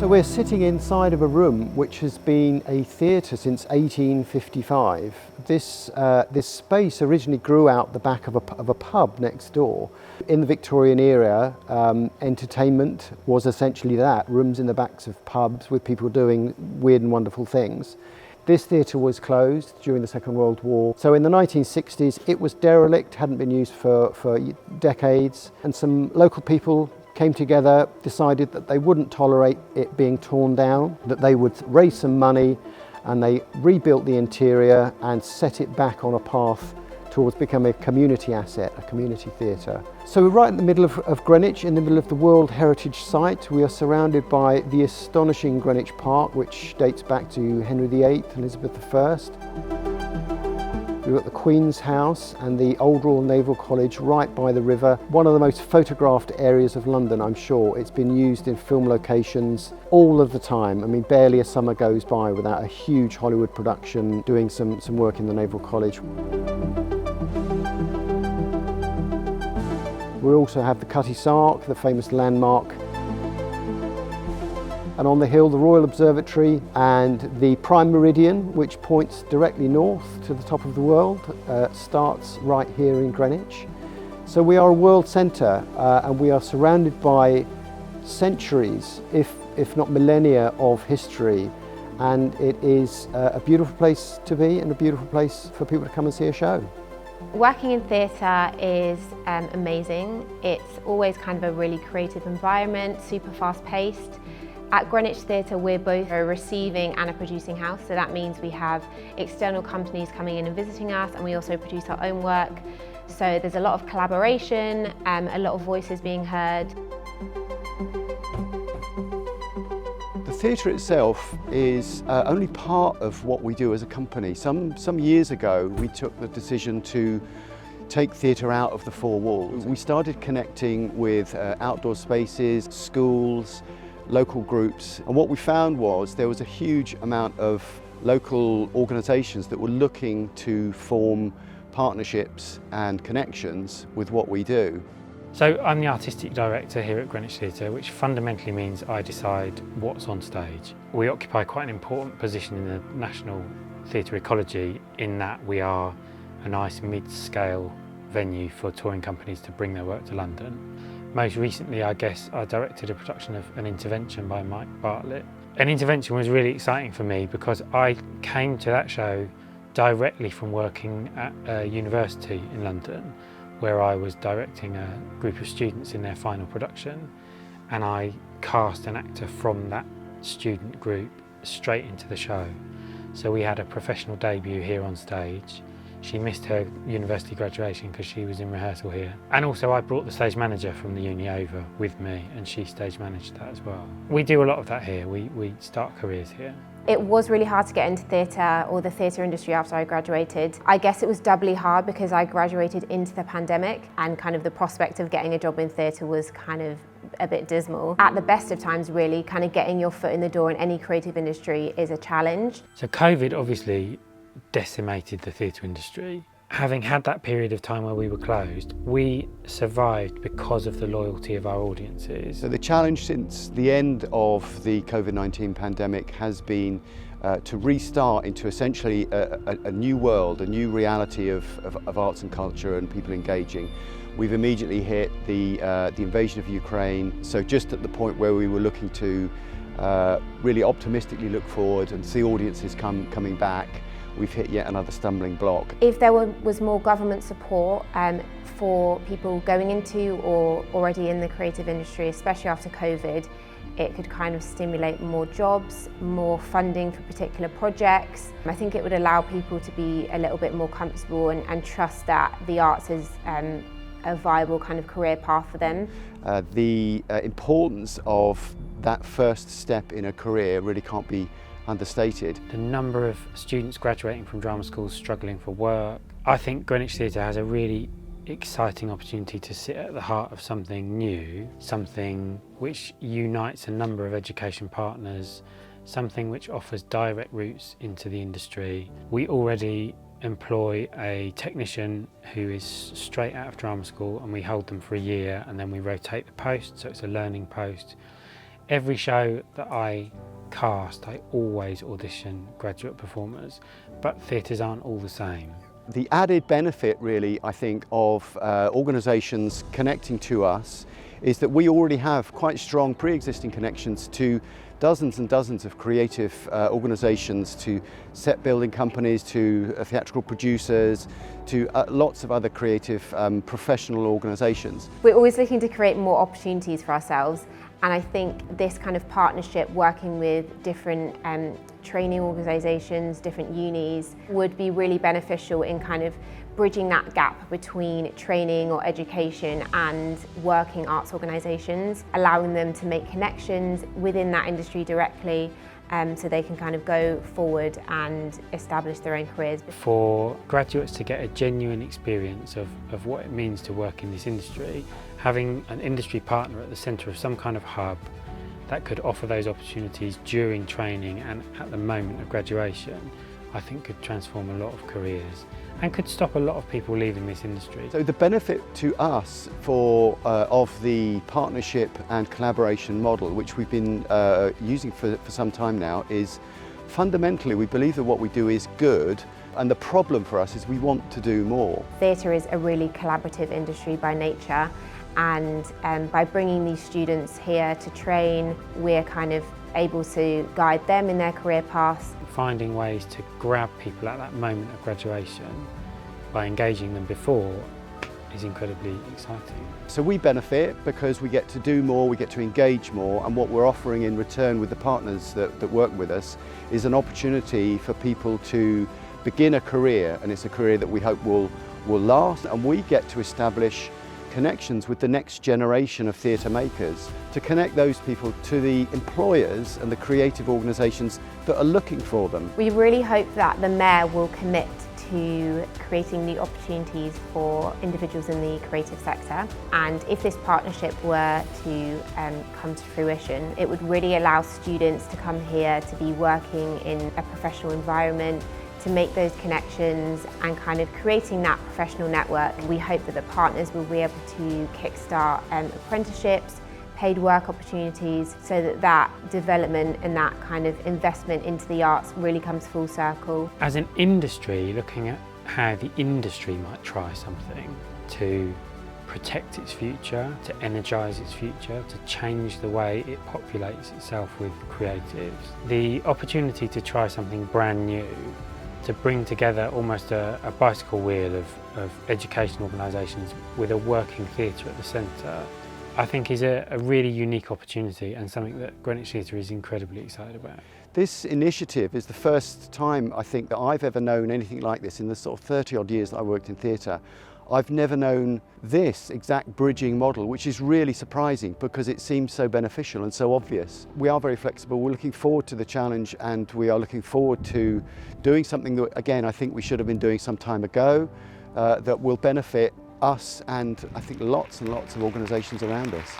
So we're sitting inside of a room which has been a theatre since 1855. This space originally grew out the back of a pub next door. In the Victorian era, entertainment was essentially that, rooms in the backs of pubs with people doing weird and wonderful things. This theatre was closed during the Second World War. So in the 1960s, it was derelict, hadn't been used for decades, and some local people came together, decided that they wouldn't tolerate it being torn down, that they would raise some money, and they rebuilt the interior and set it back on a path towards becoming a community asset, a community theatre. So we're right in the middle of Greenwich, in the middle of the World Heritage Site. We are surrounded by the astonishing Greenwich Park, which dates back to Henry VIII, Elizabeth I. We've got the Queen's House and the Old Royal Naval College right by the river. One of the most photographed areas of London, I'm sure. It's been used in film locations all of the time. I mean, barely a summer goes by without a huge Hollywood production doing some work in the Naval College. We also have the Cutty Sark, the famous landmark. And on the hill, the Royal Observatory and the Prime Meridian, which points directly north to the top of the world, starts right here in Greenwich. So we are a world centre and we are surrounded by centuries, if not millennia, of history. And it is a beautiful place to be and a beautiful place for people to come and see a show. Working in theatre is amazing. It's always kind of a really creative environment, super fast-paced. At Greenwich Theatre, we're both a receiving and a producing house, so that means we have external companies coming in and visiting us, and we also produce our own work. So there's a lot of collaboration, a lot of voices being heard. The theatre itself is only part of what we do as a company. Some years ago, we took the decision to take theatre out of the four walls. We started connecting with outdoor spaces, schools, local groups, and what we found was there was a huge amount of local organisations that were looking to form partnerships and connections with what we do. So I'm the artistic director here at Greenwich Theatre, which fundamentally means I decide what's on stage. We occupy quite an important position in the national theatre ecology in that we are a nice mid-scale venue for touring companies to bring their work to London. Most recently, I guess, I directed a production of An Intervention by Mike Bartlett. An Intervention was really exciting for me because I came to that show directly from working at a university in London, where I was directing a group of students in their final production, and I cast an actor from that student group straight into the show. So we had a professional debut here on stage. She missed her university graduation because she was in rehearsal here. And also I brought the stage manager from the uni over with me, and she stage managed that as well. We do a lot of that here. We start careers here. It was really hard to get into theatre or the theatre industry after I graduated. I guess it was doubly hard because I graduated into the pandemic, and kind of the prospect of getting a job in theatre was kind of a bit dismal. At the best of times, really, kind of getting your foot in the door in any creative industry is a challenge. So COVID obviously decimated the theatre industry. Having had that period of time where we were closed, we survived because of the loyalty of our audiences. So the challenge since the end of the COVID-19 pandemic has been to restart into essentially a new world, a new reality of arts and culture and people engaging. We've immediately hit the invasion of Ukraine, so just at the point where we were looking to really optimistically look forward and see audiences coming back, we've hit yet another stumbling block. If there was more government support for people going into or already in the creative industry, especially after COVID, it could kind of stimulate more jobs, more funding for particular projects. I think it would allow people to be a little bit more comfortable and trust that the arts is a viable kind of career path for them. The importance of that first step in a career really can't be understated. The number of students graduating from drama schools struggling for work. I think Greenwich Theatre has a really exciting opportunity to sit at the heart of something new, something which unites a number of education partners, something which offers direct routes into the industry. We already employ a technician who is straight out of drama school, and we hold them for a year and then we rotate the post, so it's a learning post. Every show that I cast, I always audition graduate performers, but theatres aren't all the same. The added benefit really, I think, of organisations connecting to us is that we already have quite strong pre-existing connections to dozens and dozens of creative organisations, to set building companies, to theatrical producers, to lots of other creative professional organisations. We're always looking to create more opportunities for ourselves, and I think this kind of partnership, working with different training organisations, different unis, would be really beneficial in kind of bridging that gap between training or education and working arts organisations, allowing them to make connections within that industry directly, so they can kind of go forward and establish their own careers. For graduates to get a genuine experience of what it means to work in this industry, having an industry partner at the centre of some kind of hub that could offer those opportunities during training and at the moment of graduation, I think could transform a lot of careers and could stop a lot of people leaving this industry. So the benefit to us of the partnership and collaboration model, which we've been using for some time now, is fundamentally we believe that what we do is good, and the problem for us is we want to do more. Theatre is a really collaborative industry by nature, and by bringing these students here to train, we're kind of able to guide them in their career paths. Finding ways to grab people at that moment of graduation by engaging them before is incredibly exciting. So we benefit because we get to do more, we get to engage more, and what we're offering in return with the partners that work with us is an opportunity for people to begin a career, and it's a career that we hope will last, and we get to establish connections with the next generation of theatre makers, to connect those people to the employers and the creative organisations that are looking for them. We really hope that the Mayor will commit to creating new opportunities for individuals in the creative sector, and if this partnership were to come to fruition, it would really allow students to come here to be working in a professional environment, to make those connections and kind of creating that professional network. We hope that the partners will be able to kickstart apprenticeships, paid work opportunities, so that development and that kind of investment into the arts really comes full circle. As an industry, looking at how the industry might try something to protect its future, to energise its future, to change the way it populates itself with creatives. The opportunity to try something brand new, to bring together almost a bicycle wheel of education organisations with a working theatre at the centre, I think is a really unique opportunity and something that Greenwich Theatre is incredibly excited about. This initiative is the first time I think that I've ever known anything like this in the sort of 30 odd years that I worked in theatre. I've never known this exact bridging model, which is really surprising because it seems so beneficial and so obvious. We are very flexible, we're looking forward to the challenge, and we are looking forward to doing something that, again, I think we should have been doing some time ago, that will benefit us and I think lots and lots of organisations around us.